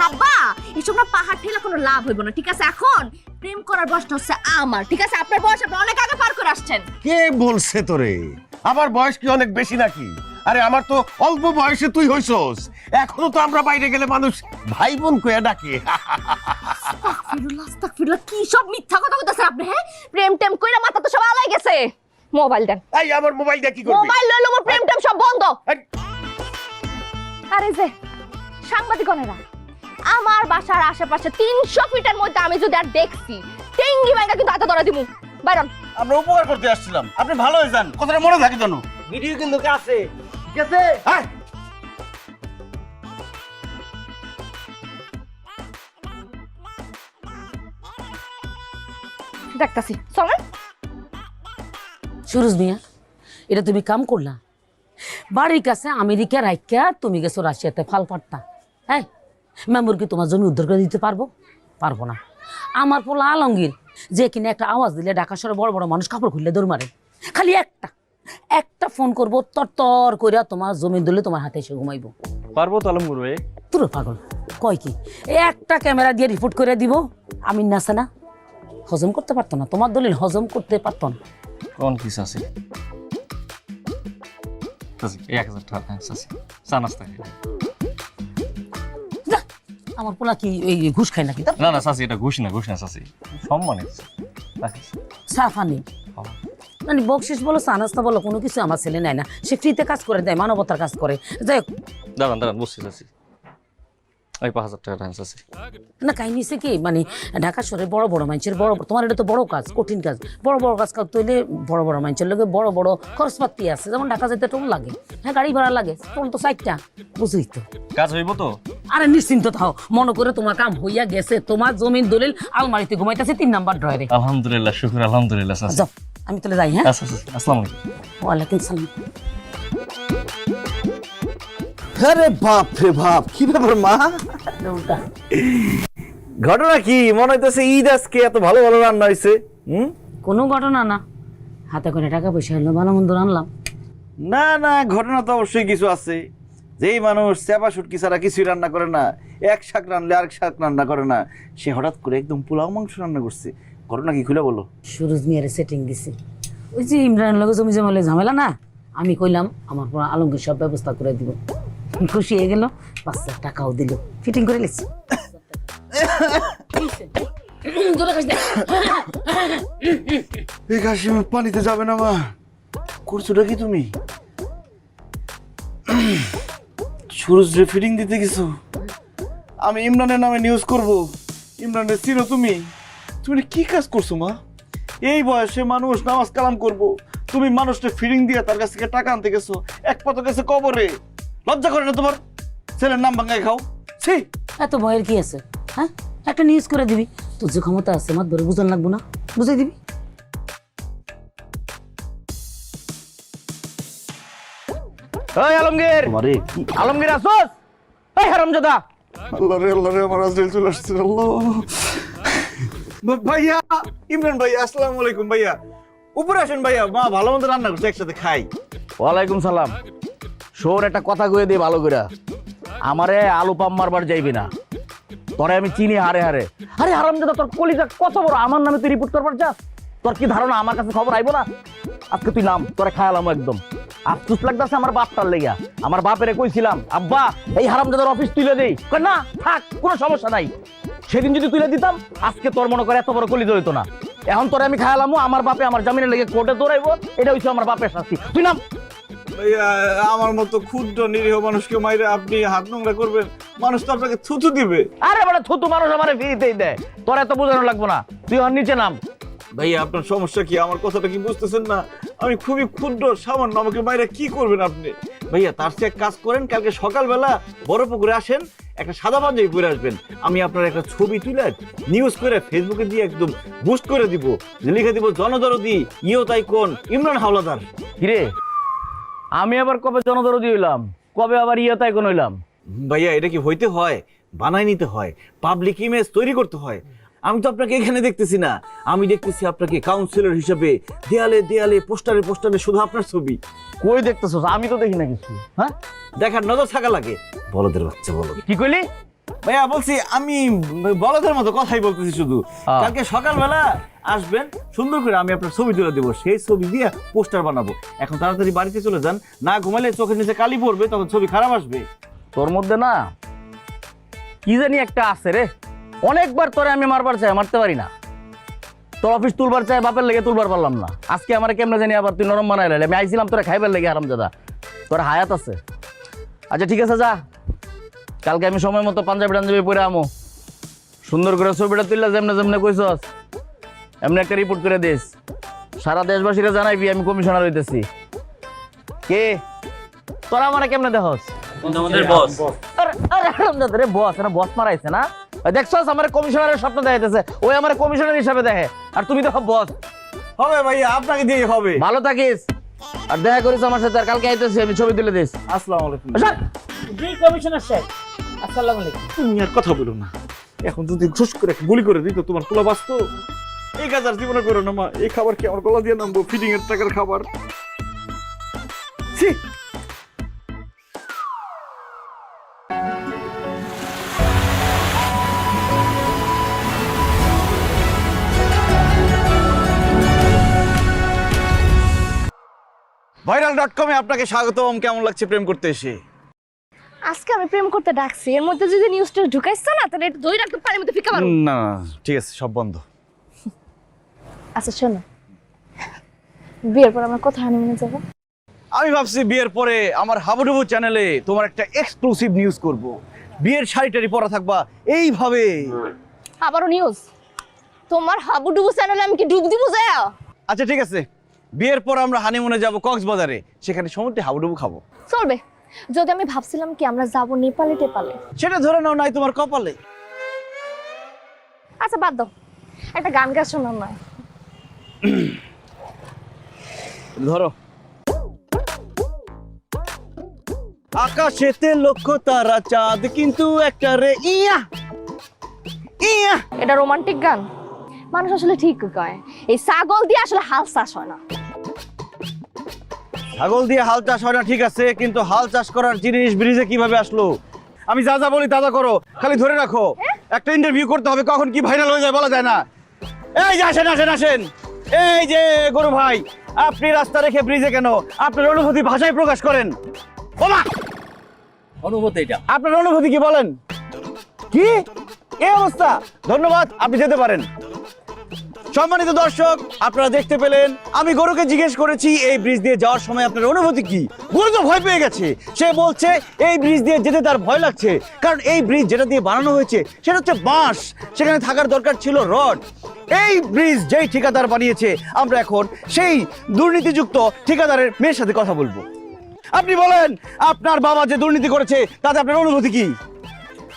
আব্বা এসব না পাহাড় ঠেলা কোনো লাভ হইব না ঠিক আছে এখন প্রেম করার বয়সটা হচ্ছে আমার ঠিক আছে আপনার বয়স আপনি অনেক আগে পার করে আসছেন কে বলছে তোরে আমার বয়স কি অনেক বেশি নাকি আরে আমার তো অল্প বয়সে তুই হইছস এখনো তো আমরা বাইরে গেলে মানুষ ভাই বোন কইয়া ডাকে আস্তাগফিরুল্লাহ কি সব মিথ্যা কথা কইতাছেন আপনি হ্যাঁ প্রেম টেম কইরা মাথা তো সব আলাই গেছে মোবাইল দেন এই আমার মোবাইল দিয়ে কি করবি মোবাইল লইলো মোর প্রেম টেম সব বন্ধ এই, আরে যে সাংবাদিকনেরা আমার বাসার আশেপাশে 300 ফিটের মধ্যে আমি যদি আর দেখছি টেঙ্গি ব্যাংকা কিন্তু হাতে ধরে দিমু বাইরন আমরা উপকার করতে আসছিলাম আপনি ভালো হয়ে যান কথাটা মনে থাকে জানো ভিডিও কিন্তু আছে ঠিক আছে এই, দেখতাছি চলেন সুরজ মিয়া এটা তুমি কাম করলা বাড়ির কাছে আমেরিকা রাইকা তুমি গেছো রাশিয়াতে ফাল পাট্টা হ্যাঁ মেম্বর কি তোমার জমি উদ্ধার করে দিতে পারবো না আমার পোলা আলমগীর যে কিনা একটা আওয়াজ দিলে ঢাকা শহরে বড় বড় মানুষ কাপড় খুললে দৌড় মারে খালি একটা ফোন করবো তর কইরা তোমার জমি দিলে তোমার হাতে এসে ঘুমাইবো পারবো তো আলম করবে তুলো পাগল কয় কি এই একটা ক্যামেরা দিয়ে রিপোর্ট করে দিব আমি নাসে না হজম করতে পারতো না তোমার দলিল হজম করতে পারতো না কোন কিস আছে চাচি 1000 টাকা চাচি চা নাস্তা খাই যা, আমার পোলা কি এই ঘুষ খায় নাকি তা না না চাচি এটা ঘুষ না চাচি সম্মানিত রাখিস সাফানি মানে বকশিস বলো সানাস্তা বলো কোনো কিছু আমার ছেলে নেয় না সে ফ্রিতে কাজ করে দেয় মানবতার কাজ করে যাই হোক দাঁড়ান বসছি চাচি ওই 5000 টাকা রাখেন চাচি না কাহিনী হচ্ছে কি মানে ঢাকা শহরে বড় বড় মানুষের বড় তোমার এটা তো বড় কাজ কঠিন কাজ বড় কাজ করতে হইলে বড় মানুষের লোকে বড় খরচপাতি আছে যেমন ঢাকা যেতে টোল লাগে হ্যাঁ গাড়ি ভাড়া লাগে টোল তো 60টা বুঝুই তো কাজ হইব তো আরে নিশ্চিন্ত থাও মনে করে তোমার কাম হইয়া গেছে তোমার জমির দলিল আলমারিতে ঘুমাইতেছে 3 নাম্বার ড্রয়ারে আলহামদুলিল্লাহ শুকর আলহামদুলিল্লাহ চাচি যাও আমি তাহলে যাই হ্যাঁ আচ্ছা চাচি আসসালামু আলাইকুম ওয়ালাইকুম সালাম আরে বাপ রে বাপ কি ব্যাপার মা উল্টা ঘটনা কি মনে হইতেছে ঈদ আজকে এত ভালো ভালো রান্না হয়েছে কোনো ঘটনা না হাতে করে টাকা পয়সা হলো ভালো মন্দ আনলাম না না ঘটনা তো অবশ্যই কিছু আছে যেই মানুষ চেপা শুটকি ছাড়া কিছুই রান্না করে না এক শাক রান্নলে আরেক শাক রান্না করে না সে হঠাৎ করে একদম পোলাও মাংস রান্না করছে ঘটনা কি খুলে বলো সুরজ মিয়ারে সেটিং দিছে ওই যে ইমরানের লগে জমি জমালে ঝামেলা না আমি কইলাম আমার পুরো আলমগীর সব ব্যবস্থা করে দিব খুশি হয়ে গেল 5 লাখ টাকাও দিল ফিটিং করে লিখছি এই কাশিমে পানিতে যাবে না মা করছোটা কি তুমি সুরজরে ফিটিং দিতে গেছো আমি ইমরানের নামে নিউজ করব ইমরানের চিনো তুমি কি কাজ করছো মা এই বয়সে মানুষ নামাজ কালাম করব তুমি মানুষটা ফিটিং দিয়ে তার কাছ থেকে টাকা আনতে গেছো এক পা তো গেছে কবরে লজ্জা করে না তোমার ছেলের নাম ভাঙায় খাও ছি এত ভয়ের কি আছে হ্যাঁ একটা নিউজ করে দিবি তোর যে ক্ষমতা আছে মাত ধরে বুঝন লাগবো না বুঝাই দিবি ওই আলমগীর আরে আলমগীর আসোস এই হারামজাদা আল্লাহ রে আমার আজরাইল চলে আসছে আল্লাহ ভাইয়া ইমরান ভাইয়া আসসালামু আলাইকুম ভাইয়া উপরে আসেন ভাইয়া মা ভালো মন্দ রান্না করছে একসাথে খাই ওয়ালাইকুম সালাম শোন একটা কথা কয়ে দে ভালো করে আমারে আলু পাম মারবার যাইবি না তোরে আমি চিনি হারে আরে হারামজাদা, তোর কলিজা কত বড়, আমার নামে তুই রিপোর্ট করবার যাস? তোর কি ধারণা আমার কাছে খবর আইবো না? আজকে তুই নাম, তোরে খায়ালাম একদম। আফসোস লাগতেছে আমার বাপটার লেগা। আমার বাপেরে কইছিলাম, আব্বা এই হারামজাদার অফিস তুলে দেই, কই না থাক, কোনো সমস্যা নাই। সেদিন যদি তুলে দিতাম আজকে তোর মনে করে এত বড় কলিজা হইতো না। এখন তোরে আমি খায়ালামু, আমার বাপে আমার জামিনের লেগে কোর্টে দৌড়াইবো, এটা হইছে আমার বাপের শাস্তি। তুই নাম। ভাইয়া আমার মতো ক্ষুদ্র নিরীহ মানুষকে মাইরে আপনি হাত নোংরা করবেন? মানুষ তো আপনাকে থুতু দিবে। আরে বড় থুতু মানুষ আমারে ফ্রিতেই দেয়, তোর এত বোঝানো লাগবো না। তুই ওর নিচে নাম। ভাইয়া আপনার সমস্যা কি? আমার কথাটা কি বুঝতেছেন না? আমি খুবই ক্ষুদ্র সামান্য, আমাকে মাইরে কি করবেন আপনি? ভাইয়া তার চেয়ে এক কাজ করেন, কালকে সকালবেলা বড় পুকুরে আসেন, একটা সাদা পাঞ্জাবি পরে আসবেন। আমি আপনার একটা ছবি তুলে নিউজ করে ফেসবুকে দিয়ে একদম বুস্ট করে দিব, লিখে দিব জনদরদি তাই কোন ইমরান হাওলাদার। কিরে, আমি আবার কবে জনদরদি হইলাম, কবে আবার তাই কোন হইলাম? ভাইয়া এটা কি হইতে হয়? বানাই নিতে হয়, পাবলিক ইমেজ তৈরি করতে হয়। আমি তো আপনাকে এখানে দেখতেছি না, আমি দেখতেছি আপনাকে কাউন্সিলর হিসেবে দেয়ালে দেয়ালে পোস্টারে পোস্টারে শুধু আপনার ছবি। কই দেখতেছস? আমি তো দেখি না কিছু। হ্যাঁ, দেখার নজর থাকা লাগে। বলদের বাচ্চা বলদ। কি কইলি? ভাইয়া বলছি আমি বলদের মতো কথাই বলতেছি শুধু। কালকে সকালবেলা আসবেন, সুন্দর করে আমি আপনার ছবি তুলে দেবো, সেই ছবি দিয়ে পোস্টার বানাবো। এখন তাড়াতাড়ি বাড়িতে চলে যান, না ঘুমালে চোখের নিচে কালি পড়বে, তখন ছবি খারাপ আসবে। তোর মধ্যে না কি জানি একটা আছে রে, অনেকবার তোরে আমি মারবার চাই, মারতে পারি না। তোর অফিস তুলবার চাই, বাপের লেগে তুলবার পারলাম না। আজকে আমার কেমনে জানি আবার তুই নরম বানাই লাইলি। আমি আইছিলাম তোরা খাইবার লেগে, হারামজাদা তোর হায়াত আছে। আচ্ছা ঠিক আছে, যা, কালকে আমি সময় মতো পাঞ্জাবি টাঞ্জাবি পরে আমো, সুন্দর করে ছবিটা তুললে যেমনে যেমনে কইছস এমনি একটা রিপোর্ট করে দিস। সারা দেশবাসীরা জানাইবি আমি কমিশনার হইতেছি। কে তোরা আমার কেমনে দেখস? আমাদের বস। আরে বস, না বস মারাইছে না? দেখছস আমার কমিশনারের স্বপ্ন দেখাইতেছে, ওই আমার কমিশনার হিসাবে দেখে, আর তুমি দেখো বস। হবে ভাইয়া, আপনাকে দিয়ে হবে। ভালো থাকিস, আর দেখা করিস আমার সাথে। আর কালকে আইতেছি আমি, ছবি তুলে দিস। আসসালামু আলাইকুম। জি কমিশনার সাহেব, আসসালামু আলাইকুম। তুমি আর কথা বলো না, এখন যদি ঘুষ করে গুলি করে দিত তোমার কোলা বাঁচতো। এই কাজ আর জীবনে করো না মা। এই খাবার কি আমার গলা দিয়ে নামবো? ফিডিং এর টাকার খাবার। ছি। ভাইরাল.কমে আপনাকে স্বাগতম। কেমন লাগছে প্রেম করতে এসে? আজকে আমি প্রেম করতে ডাকছি, এর মধ্যে যদি নিউজটা ঢুকাইছ না তাহলে একটু দই রাখতে পানির মধ্যে ফিকা মারো। না ঠিক আছে, সব বন্ধ। আচ্ছা শোনো, বিয়ের পর আমরা কোথায় হানিমুনে যাব? আমি ভাবছি বিয়ের পরে আমার হাবুডুবু চ্যানেলে তোমার একটা এক্সক্লুসিভ নিউজ করব। বিয়ের শাড়িটারি পরা থাকবা এইভাবে। আবারও নিউজ? তোমার হাবুডুবু চ্যানেলে আমি কি ডুব দিব যায়? আচ্ছা ঠিক আছে, বিয়ের পর আমরা হানিমুনে যাব কক্সবাজারে, সেখানে সমুদ্রে হাবুডুবু খাবো। চলবে, যদি আমি ভাবছিলাম কি আমরা যাব নেপালে টেপালে। সেটা ধরে নাও নাই তোমার কপালে। আচ্ছা বাদ দাও, একটা গান গা শোনা নয়। ধরো। আকাশেতে লক্ষ তারা চাঁদ কিন্তু একটা রে ইয়া ইয়া। এটা রোমান্টিক গান? মানুষ আসলে ঠিক কয়, এই ছাগল দিয়ে আসলে হাল চাষ হয় না। ছাগল দিয়ে হাল চাষ হয় না ঠিক আছে, কিন্তু হাল চাষ করার জিনিস ব্রিজে কিভাবে আসলো? আমি যা যা বলি তা তা করো, খালি ধরে রাখো। একটা ইন্টারভিউ করতে হবে, কখন কি ভাইরাল হয়ে যায় বলা যায় না। এই যে আসেন আসেন আসেন, এই যে গরু ভাই, আপনি রাস্তা রেখে ব্রিজে কেন? আপনার অনুভূতি ভাষায় প্রকাশ করেন। ওমা, অনুভূতি এটা আপনার অনুভূতি কি বলেন? কি এই অবস্থা? ধন্যবাদ, আপনি যেতে পারেন। সম্মানিত দর্শক, আপনারা দেখতে পেলেন আমি গরুকে জিজ্ঞেস করেছি এই ব্রিজ দিয়ে যাওয়ার সময় আপনার অনুভূতি কি। গরু তো ভয় পেয়ে গেছে, সে বলছে এই ব্রিজ দিয়ে যেতে তার ভয় লাগছে, কারণ এই ব্রিজ যেটা দিয়ে বানানো হয়েছে সেটা হচ্ছে বাঁশ, সেখানে থাকার দরকার ছিল রড। এই ব্রিজ যেই ঠিকাদার বানিয়েছে, আমরা এখন সেই দুর্নীতিযুক্ত ঠিকাদারের মেয়ের সাথে কথা বলবো। আপনি বলেন, আপনার বাবা যে দুর্নীতি করেছে তাতে আপনার অনুভূতি কি?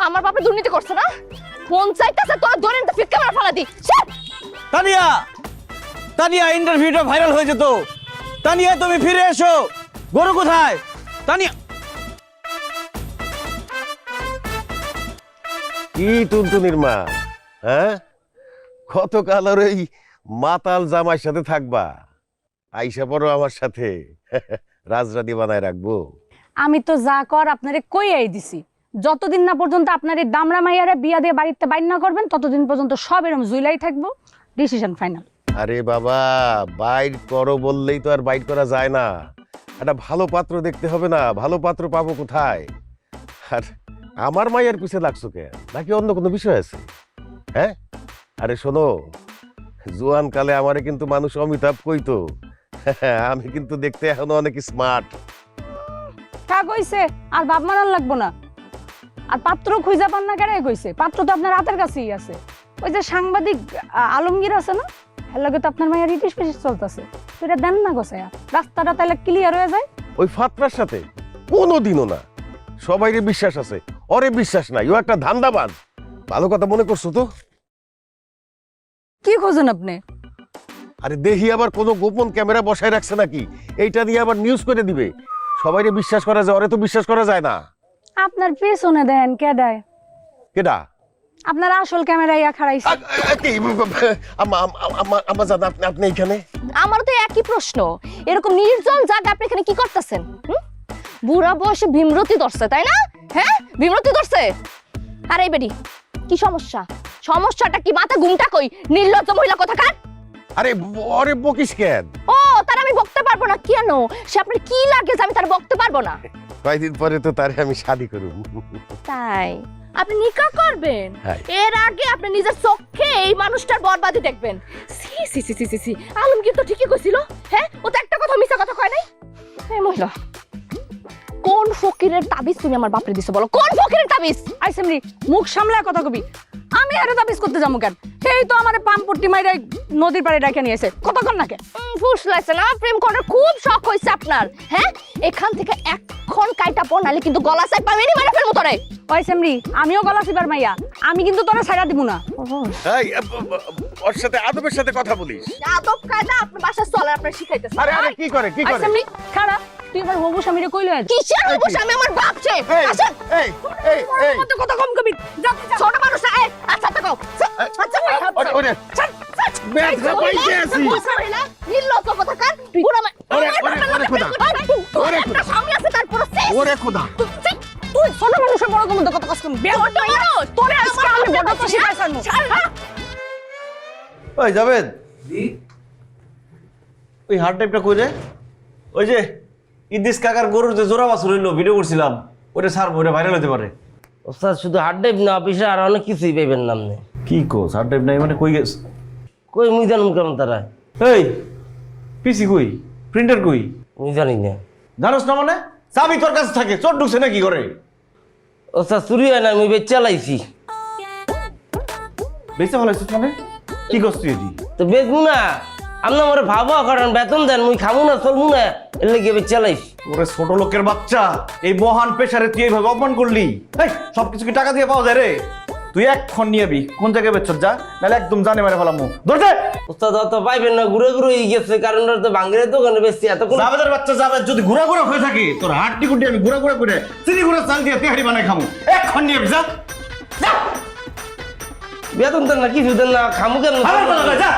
আমার বাপে দুর্নীতি করছে না? পঞ্চায়েত আছে তোরা ধরে নিতে ফিক্কা মারা ফালা দি। তানিয়া, তানিয়া, ইন্টারভিউটা ভাইরাল হয়ে যেত। তানিয়া তুমি ফিরে এসো। গরু কোথায়? তানিয়া। কি টুনটুনির মা, হ্যাঁ কতকাল আর ওই মাতাল জামাইর সাথে থাকবা? আইসা পড়ো আমার সাথে, রাজরাদি বানায় রাখবো। আমি তো যা কর আপনারে কইয়াই দিছি, যতদিন না পর্যন্ত আপনার এই দামড়া মাইয়ারে বিয়া দিয়ে বাড়িতে বাইর না করবেন ততদিন পর্যন্ত সব এরকম জুইলাই থাকবো। Decision final. আরে বাবা, বাইর করো বললেই তো আর বাইর করা যায় না। একটা ভালো পাত্র দেখতে হবে না? ভালো পাত্র পাবো কোথায়? আর আমার মায়ের পিছে লাগছো কে? নাকি অন্য কোনো বিষয় আছে? হ্যাঁ, আরে শোনো, জোয়ান কালে আমারে কিন্তু মানুষ অমিতাভ কইতো। আমি কিন্তু দেখতে এখনো অনেক স্মার্ট। তা কইছে আর বাপ মারান লাগবো না। আর পাত্র খুঁজা পান না কেন কইছে? পাত্র তো আপনার হাতের কাছেই আছে। ওই যে সাংবাদিক আলমগীর আছে না, এর লগে তো আপনার মায়ের ইটিস পিটিস চলতেছে। তো এটা দেন না গোছায়া, রাস্তাটা তাহলে ক্লিয়ার হয়ে যায়। ওই ফাতরার সাথে কোনোদিনও না। সবাইরে বিশ্বাস আছে, ওরে বিশ্বাস নাই। ও একটা ধান্দাবাজ। ভালো কথা মনে করছো তো? কি খোঁজেন আপনি? আরে দেখি আবার কোনো গোপন ক্যামেরা বসায় রাখছে নাকি, এইটা দিয়ে আবার নিউজ করে দিবে। সবাইরে বিশ্বাস করা যায়, ওরে তো বিশ্বাস করা যায় না। আপনার পেছনে দেন কে দেয়? কেডা? আপনার আসল ক্যামেরা ইয়া খাড়াইছে। আপনি এখানে? আমার তো একই প্রশ্ন, এরকম নির্জন জায়গা আপনি এখানে কি করতেছেন? বুড়া বয়সে ভীমরতি ধরছে তাই না? হ্যাঁ, ভীমরতি ধরছে। আর এই বেডি কি সমস্যা? সমস্যাটা কি? মাথা ঘুমটা কই? নির্লজ্জ মহিলা কোথাকার। আরে ওরে বকিস কেন? ও তার আমি বকতে পারবো না কেন? সে আপনার কি লাগে যে আমি তার বকতে পারবো না? কয়দিন পরে তো তারে আমি শাদি করব। তাই আপনি নিকাহ করবেন? হ্যাঁ। এর আগে আপনি নিজের চোখে এই মানুষটার বরবাদি দেখবেন। সি সি সি সি সি, আলমগীর তো ঠিকই কইছিল। হ্যাঁ, ও তো একটা কথা মিছা কথা কয় নাই। এই মহিলা, কোন ফকিরের তাবিজ তুমি আমার বাপরে দিছো বলো? কোন ফকিরের তাবিজ? আইসেমরি মুখ সামলায় কথা কবি। আমি আরে তাবিজ করতে যাবো কেন? এই তো আমারে পাম্পট্টি মাইরাই নদীর পাড়ে রেখে নিয়েছে। কতক্ষণ নাকে ফুসলাইছে না? প্রেম করার খুব শখ হইছে আপনার। হ্যাঁ, এখান থেকে এখন কাইটা পড়ালে কিন্তু গলা চাই পাবেনি মারা ফেলবো তোরে। আইসেমরি আমিও গলা চিবার মাইয়া, আমি কিন্তু তোরে ছাইড়া দিব না। এই ওর সাথে আদবের সাথে কথা বলিস। আদব কায়দা আপনার বাসায় চলে, আপনার শিখাইতেছে। আরে আরে কি করে? আইসেমরি খাড়া, তুই আমার হবু স্বামীরে কইলো আর কিসের হবু স্বামী? আমার বাপ সে। আসেন। এই এই এই কত কথা কম কবি। ছোট মানুষ না। এই আচ্ছা তো কও। আচ্ছা ওরে ওরে বেথা পাইতে আছি। নির্লজ্জ কোথাকার। বুড়া মা। ওরে খোদা। ওরে খোদা। স্বামী আছে তার পুরো শেষ। ওরে খোদা। তুই ছোট মানুষের বড় কম কত কাজ করবি। বিয়ে করতে না তোরে আজকে আমি বড় তো শিখাইছাম। ওই জাবেদ, ওই হার্ড টাইপটা কই রে? ওই যে ইদ্রিস কাকার গরুর যে জোড়া বাছুর হইলো, ভিডিও করছিলাম, ওটা ছাড়বো, ওটা ভাইরাল হতে পারে। ওস্তাদ শুধু হার্ড ড্রাইভ না, অফিসে আর অনেক কিছুই পাইবেন নামনে। কি কোস হার্ড টাইপ নাই মানে? কই গেছ? কই মুই জানুম কেমন তারা? এই পিসি কই? প্রিন্টার কই? মুই জানি না। জানোস না মানে? চাবি তোর কাছে থাকে, চোর ঢুকছে না কি করে? ওস্তাদ চুরি হয় না, আমি বেচ চালাইছি। বেঁচে ভালো মানে? কি করছ তুই এটি? তো বেচবো না, আপনি আমার ভাবা করেন, বেতন দেন, মুই খামু না চলবো না, এর লেগে বেচ চালাইছি। ওরে ছোট লোকের বাচ্চা, এই মহান পেশারে তুই এইভাবে অপমান করলি? এই সবকিছু কি টাকা দিয়ে পাওয়া যায় রে? তুই এক্ষণ নিয়ে আবি, কোন জায়গায় বেচছ যা, নাহলে একদম জানে মেরে ফেলাম। ধরতে ওস্তাদ অত পাইবেন না, ঘুরে ঘুরে গেছে, কারণ ওরা তো বাঙ্গের দোকানে বেশি এত কোনো। জাবেদের বাচ্চা জাবেদ, যদি ঘুরা ঘুরা হয়ে থাকে তোর হাড্ডি গুড্ডি আমি ঘুরা ঘুরা করে চিনি ঘুরা চাল দিয়ে তেহারি বানাই খামু। এক্ষণ নিয়ে আবি, যা যা। বেতন দেন না, কিছু দেন না, খামু কেন? যা।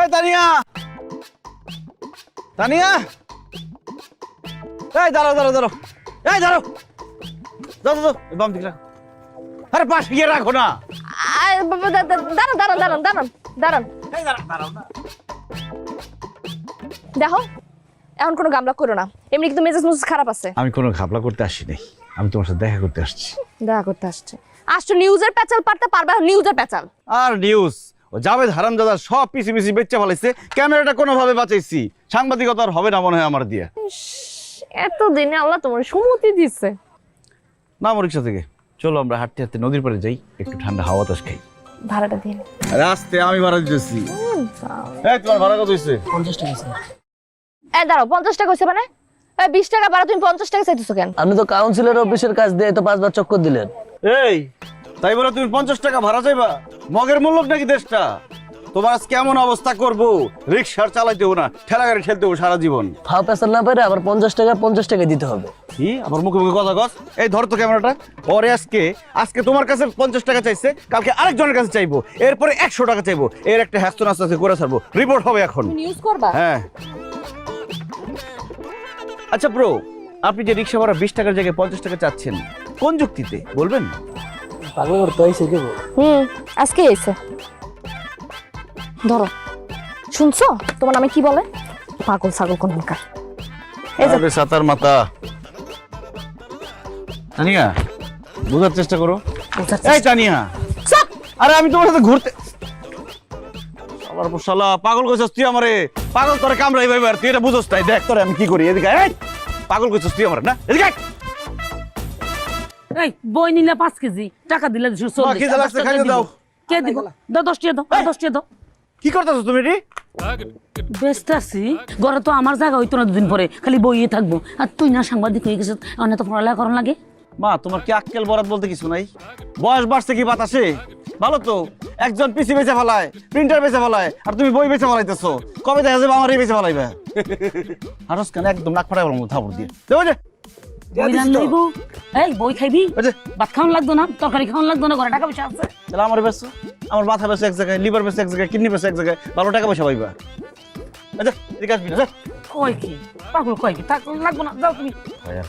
এই তানিয়া, তানিয়া, এই দাঁড়াও দাঁড়াও দাঁড়াও, এই দাঁড়াও, দাও দাও বাম দিকে রাখো। আরে পাশ গিয়ে রাখো না। দাঁড়ান দাঁড়ান দাঁড়ান দাঁড়ান দাঁড়ান। এই দাঁড়াও দাঁড়াও না। দেখো, এখন কোনো গামলা করো না, এমনি কিন্তু মেজাজ মুজাজ খারাপ আছে। আমি কোনো ঘাপলা করতে আসি নাই, আমি তোমার সাথে দেখা করতে আসছি। দেখা করতে আসছে? আসছো নিউজের প্যাচাল পারতে পারবে? নিউজের প্যাচাল আর নিউজ ও জাবেদ হারামজাদা সব পিসি পিসি বেচে ফেলাইছে। ক্যামেরাটা কোনোভাবে বাঁচাইছি, সাংবাদিকতা আর হবে না মনে হয় আমার দিয়ে। এতদিনে আল্লাহ তোমার সুমতি দিচ্ছে। না রিক্সা থেকে চলো আমরা হাঁটতে হাঁটতে নদীর পাড়ে যাই, একটু ঠান্ডা হাওয়া বাতাস খাই। ভাড়াটা দিন। রাস্তে আমি ভাড়া দিতেছি। এই তোমার ভাড়া কত হইছে? 50 টাকা স্যার। এই দাঁড়াও, 50 টাকা হইছে মানে? এই 20 টাকা ভাড়া, তুমি 50 টাকা চাইতেছো কেন? আপনি তো কাউন্সিলর অফিসের কাজ দিয়ে তো 5 বার চক্কর দিলেন। এই তাই বলে তুমি 50 টাকা ভাড়া চাইবা? মগের মূল্য নাকি দেশটা? তোমার আজ কেমন অবস্থা করবো, রিক্সার চালাইতেও না, ঠেলা গাড়ি ঠেলতেও সারা জীবন। ফাও পেছাল না পারে আবার 50 টাকা দিতে হবে। কি আবার মুখে মুখে কথা কস? এই ধর তো ক্যামেরাটা। পরে আজকে তোমার কাছে 50 টাকা চাইছে, কালকে আরেকজনের কাছে চাইবো, এরপরে 100 টাকা চাইবো। এর একটা হ্যাস্ত নাস্তা করে ছাড়বো, রিপোর্ট হবে এখন। নিউজ করবা? হ্যাঁ। আচ্ছা ব্রো, আপনি যে রিক্সা ভাড়া 20 টাকার জায়গায় 50 টাকা চাচ্ছেন, কোন যুক্তিতে বলবেন? পাগল করতে হইছে কি? আজকে এসে ধরো, শুনছো তোমার নামে কি বলে? পাগল ছাগল কোন মুখা। এই যে আরে সাতার মাথা। তানিয়া, বোঝার চেষ্টা করো। এই তানিয়া, আরে আমি তোমার সাথে ঘুরতে। আবার শালা পাগল কইছস তুই আমারে। পাগল তোরে কামড়াই ভাইবার, তুই এটা বুঝছস তাই? দেখ তোরে আমি কি করি। এদিকে এই পাগল কইছস তুই আমারে না? এদিকে এই বই নিলে 5 কেজি, টাকা দিলে 40। কি লাগছে খাইতে দাও। কে দিব? দাও 10 টাকা দাও, 10 টাকা দাও। কি করতেছ তুমি রে? ব্যস্ত আছি, ঘরে তো আমার জায়গা হইতো না দুদিন পরে, খালি বইয়ে থাকবো। আর তুই না সাংবাদিক হয়ে গেছিস, অনেক তো পড়ালেখা করার লাগে। মা তোমার কি আক্কেল বরাত বলতে কিছু নাই? বয়স বাড়ছে কি বাতাসে? ভালো তো, একজন পিসি বেচে ফেলায়, প্রিন্টার বেচে ফেলায়, আর তুমি বই বেচে ফেলাইতেছো। কবে দেখা যাবে আমারই বেচে ফেলাইবে? হারস কেন একদম নাক ফাটাই বলবো থাপড় দিয়ে। দেবো যে বই রান লইব। এই বই খাইবি, ভাত খাওয়ান লাগতো না, তরকারি খাওয়ান লাগতো না, ঘরে টাকা পয়সা আছে। তাহলে আমার বেচো, আমার মাথা বেচো এক জায়গায়, লিভার বেচো এক জায়গায়, কিডনি বেচো এক জায়গায়, ভালো টাকা পয়সা পাইবা। আচ্ছা এদিকে আসবি না? কয় কি পাগল, কয় কি? টাকা লাগবো না, যাও তুমি।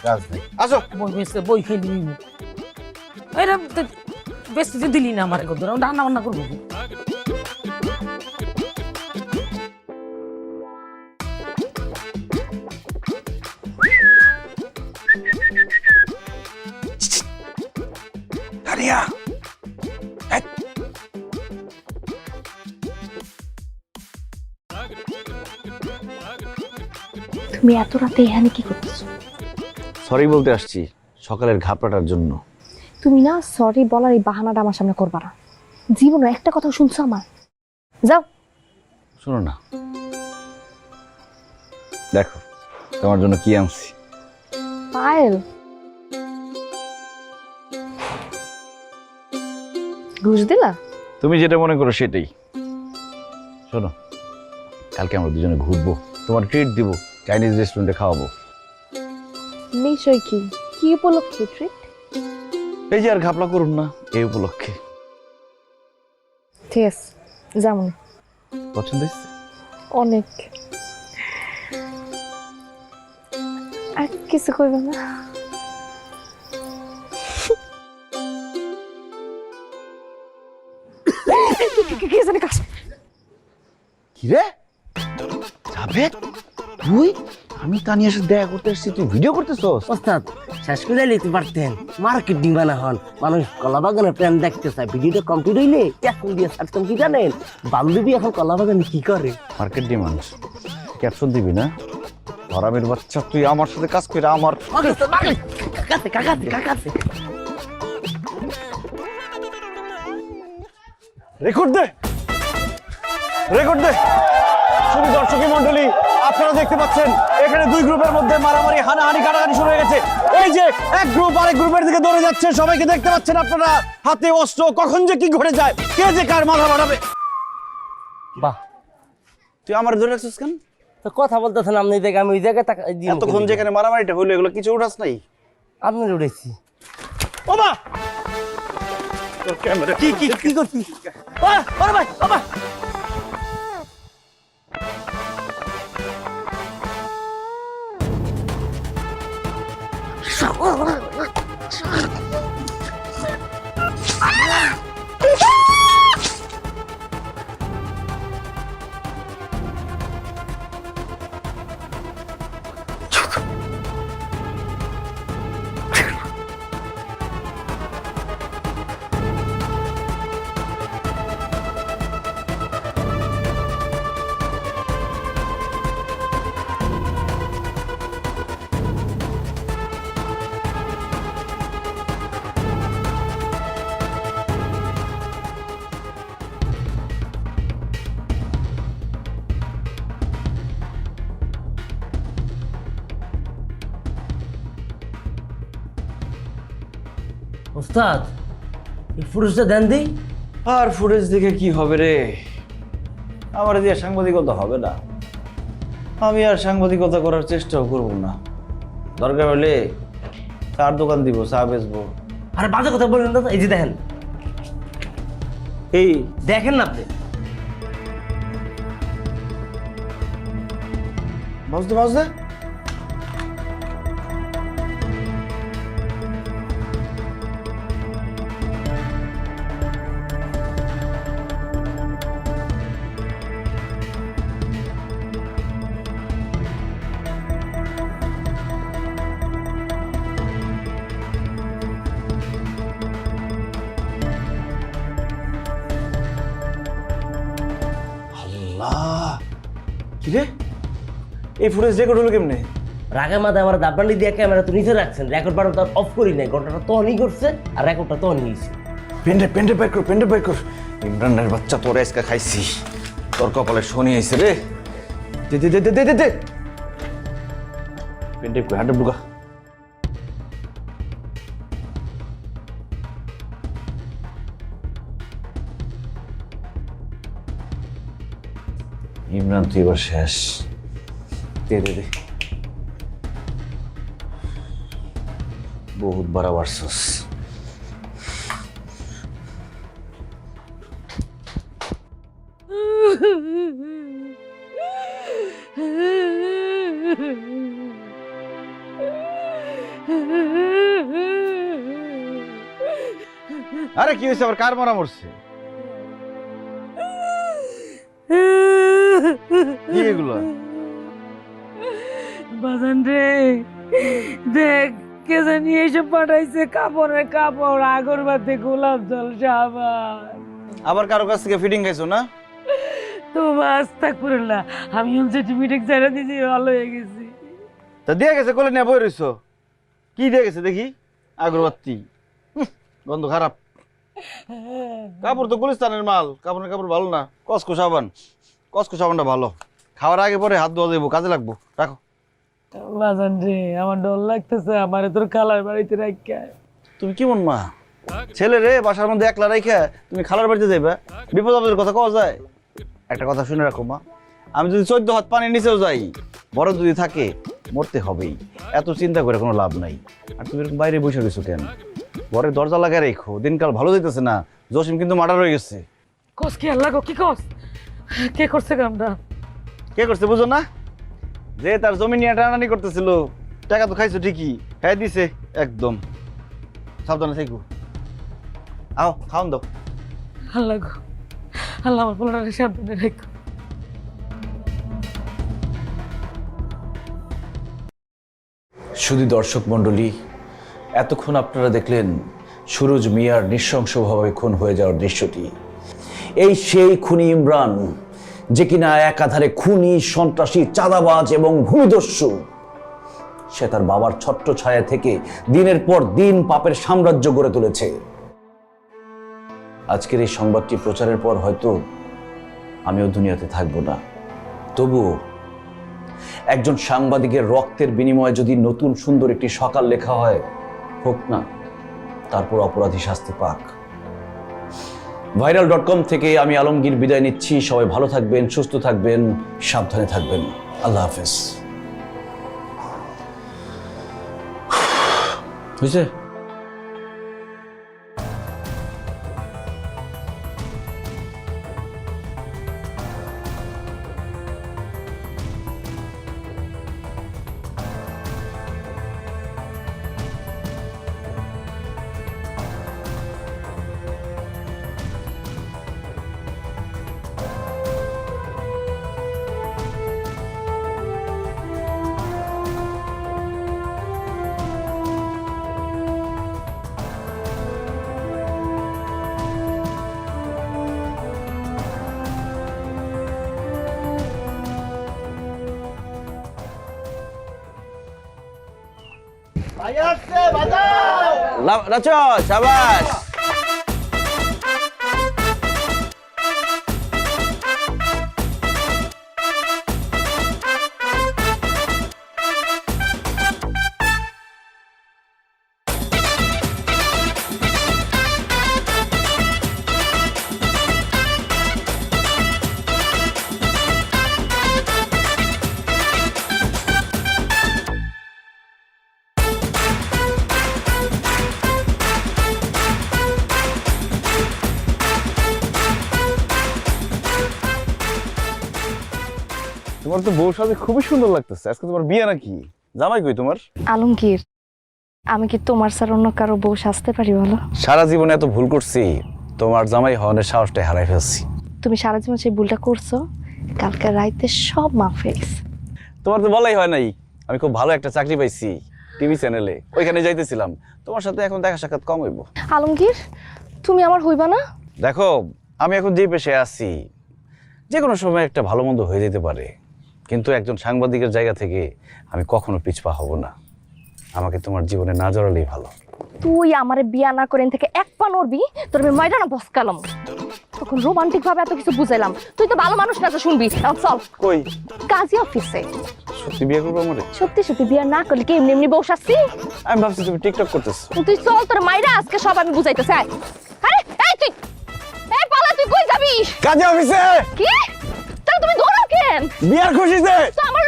কাজ নেই, আসো। বই বেচে বই খাইলি এরা বেচতে দিলি না আমার কত রান্না বান্না করবো। তানিয়া, তুমি এত রাতে এখানে কি করতেছো? সরি বলতে আসছি সকালের ঘাপড়াটার জন্য। তুমি না সরি বলার এই বাহানাটা আমার সামনে করবা না। জীবনে একটা কথা শুনছো আমার? যাও। শোনো না, দেখো তোমার জন্য কি আনছি। পায়েল, ঘুষ দিলা? তুমি যেটা মনে করো সেটাই। শোনো, কালকে আমরা দুজনে ঘুরবো, তোমার ট্রিট দিব, চাইনিজ রেস্টুরেন্টে খাওয়াবো। নিশ্চয়। কি কি উপলক্ষে ট্রিট? এই যে আর ঘাপলা করুন না, এই উপলক্ষে। ঠিক আছে, যেমন পছন্দ হয়েছে? অনেক। আর কিছু করবে না? কি রে যাবে তুই? আমি তানিয়ার সাথে দেখা করতে এসেছি, তুই ভিডিও করতেছস? ওস্তাদ শেষ করে লিখতে পারতেন, মার্কেটিং বানা হন, মানুষ কলা বাগানের প্ল্যান দেখতে চায়। ভিডিওটা কমপ্লিট হইলে ক্যাপশন দিয়ে সার্চ কি জানেন? বান্ধবী এখন কলা বাগানে কি করে? মার্কেট ডিমান্ড ক্যাপশন দিবি না? হারামের বাচ্চা, তুই আমার সাথে কাজ করে আমার কাকাছে রেকর্ড দে, রেকর্ড দে। শুধু দর্শকী মন্ডলী, আপনারা দেখতে পাচ্ছেন এখানে দুই গ্রুপের মধ্যে মারামারি, হানাহানি, কাটাকাটি শুরু হয়ে গেছে। এই যে এক গ্রুপ আরেক গ্রুপের দিকে দৌড়ে যাচ্ছে, সবাইকে দেখতে পাচ্ছেন আপনারা, হাতে অস্ত্র। কখন যে কি ঘটে যায়, কে যে কার মাথা বাড়াবে। বাহ, তুই আমার ধরে রাখছিস কেন? তো কথা বলতেছেন আপনি, দেখে আমি ওই জায়গায় এতক্ষণ যেখানে মারামারিটা হইলো, এগুলো কিছু উঠাস নাই? আপনার উঠেছি। ও মা, তোর ক্যামেরা কি কি কি করছি? ওরে ভাই, ও ভাই, ওস্তাদ এই ফুটেজটা দেন দিই। আর ফুটেজ দেখে কি হবে রে? আমার দিয়ে সাংবাদিকতা হবে না, আমি আর সাংবাদিকতা করার চেষ্টাও করব না। দরকার হলে চার দোকান দিব, চা বেচবো। আরে বাজে কথা বললেন না তো, এই যে দেখেন, এই দেখেন না আপনি। বুঝতে পারছে? কিরে, এই ফুটেজ রেকর্ড হলো কেমনে? রাগের মাথায় আমার দাবরানি দিয়ে ক্যামেরা তো নিচে রাখছেন, রেকর্ড বাটন তো অফ করি নাই, ঘন্টাটা তখনই করছে আর রেকর্ডটা তখন নিয়েছি। পেন্ডে বাইর কর। ইমরানের বাচ্চা, তোর আজকে খাইছি, তোর কপালে শনি আইছে রে। দে দে দে দে দে দে পেন্ডে কই হাঁটে বুকা। ইমরান তুই এবার শেষ। দে দে দে, বহুত বড় বাড়ছস। আরে কি হয়েছে, আবার কার মারা মরছে? কি এগুলো? বাজান রে, দেখ কে জানি এইসব পাঠাইছে, কাপড়ের কাপড়, আগরবাতি, গোলাপ জল, সাবান। আবার কারো কাছ থেকে ফিটিং খাইছো না? তো বাস থাক না, আমি হচ্ছে মিটিং ছেড়ে দিয়েছি, ভালো হয়ে গেছি। তা দিয়ে গেছে, কোলে নিয়ে বই রইছো। কি দিয়ে গেছে দেখি? আগরবাতি, গন্ধ খারাপ। কাপড় তো গুলিস্তানের মাল, কাপড় ভালো না। কসকো সাবানটা ভালো। খাওয়ার আগে পরে হাত ধোয়া দেবো, কাজে লাগবো। রাখো। বাজান রে, আমার ডর লাগতেছে, আমারে তোর খালার বাড়িতে রাখা। তুমি কেমন মা? ছেলে রে বাসার মধ্যে একলা রাইখা তুমি খালার বাড়িতে যাইবা? বিপদ আপদের কথা কওয়া যায়? একটা কথা শুনে রাখো মা, আমি যদি 14 হাত পানির নিচেও যাই, বড় যদি থাকে, মরতে হবেই। এত চিন্তা করে কোনো লাভ নাই। আর তুমি এরকম বাইরে বসে রয়েছো কেন? ঘরে দরজা লাগায় রেখো, দিনকাল ভালো যাইতেছে না। জসিম কিন্তু মার্ডার হয়ে গেছে। কস কি আল্লাহ গো, কি কস? কে করছে কামটা? কে করছে বুঝো না? যে তার জমি নিয়ে টানাটানি করতেছিল, টাকা তো খাইছো ঠিকই, খাই দিছে একদম। সাবধানে থাকো। আও খাওন দাও। আল্লাহ গো, আল্লাহ আমার পোলাটাকে সাবধানে রেখো। শুধু দর্শক মণ্ডলী, এতক্ষণ আপনারা দেখলেন সুরজ মিয়ার নৃশংসভাবে খুন হয়ে যাওয়ার দৃশ্যটি। এই সেই খুনি ইমরান, যে কিনা একাধারে খুনি, সন্ত্রাসী, চাঁদাবাজ এবং ভূমিদস্যু। সে তার বাবার ছত্র ছায়া থেকে দিনের পর দিন পাপের সাম্রাজ্য গড়ে তুলেছে। আজকের এই সংবাদটি প্রচারের পর হয়তো আমিও দুনিয়াতে থাকবো না, তবুও একজন সাংবাদিকের রক্তের বিনিময়ে যদি নতুন সুন্দর একটি সকাল লেখা হয়, হোক না, তারপর অপরাধী শাস্তি পাক। ভাইরাল.com থেকে আমি আলমগীর বিদায় নিচ্ছি। সবাই ভালো থাকবেন, সুস্থ থাকবেন, সাবধানে থাকবেন। আল্লাহ হাফেজ। বুঝছে? নাচো, শাবাশ। তোমার তো বউ সাথে খুবই সুন্দর লাগতেছে। আজকে তোমার বিয়ে নাকি? জামাই কই তোমার? আলমগীর, আমি কি তোমার স্যার অন্য কারো বউ সাজতে পারি বলো? সারা জীবনে এত ভুল করছি, তোমার জামাই হওয়ার সাহসটাই হারাই ফেলছি। তুমি সারা জীবন সেই ভুলটা করছো, কালকে রাইতে সব মাফ হয়ে গেছে। তোমার তো বলাই হয় নাই, আমি খুব ভালো একটা চাকরি পাইছি টিভি চ্যানেলে, ওইখানে যাইতেছিলাম। তোমার সাথে এখন দেখা সাক্ষাৎ কম হইব। আলমগীর, তুমি আমার হইবা না? দেখো, আমি এখন যে পেশায় আছি, যে কোনো সময় একটা ভালো মন্দ হয়ে যেতে পারে, কিন্তু একজন সাংবাদিকের জায়গা থেকে আমি কখনো পিছপা হব না। আমাকে তোমার জীবনে না জড়ালেই ভালো। তুই আমারে বিয়া না করে থেকে এক পা নড়বি, তোর আমি ময়দানে বসকালাম। তখন রোমান্টিক ভাবে এত কিছু বুঝাইলাম, তুই তো ভালো মানুষ না, তো শুনবি। এখন চল কই? কাজী অফিসে। সত্যি বিয়ে করবো আমারে? সত্যি সত্যি বিয়া না করলে কি এমনি এমনি বউ সাজছি? আমি ভাবছি তুমি টিকটক করতেছো। তুই চল, তোর মাইরা আজকে সব আমি বুঝাইতেছি। আয়। আরে এই তুই, এই পালা, তুই কই যাবি? কাজে অফিসে। কি? তাহলে তুমি দৌড়াও কেন? বিয়ার খুশিতে। তো আমার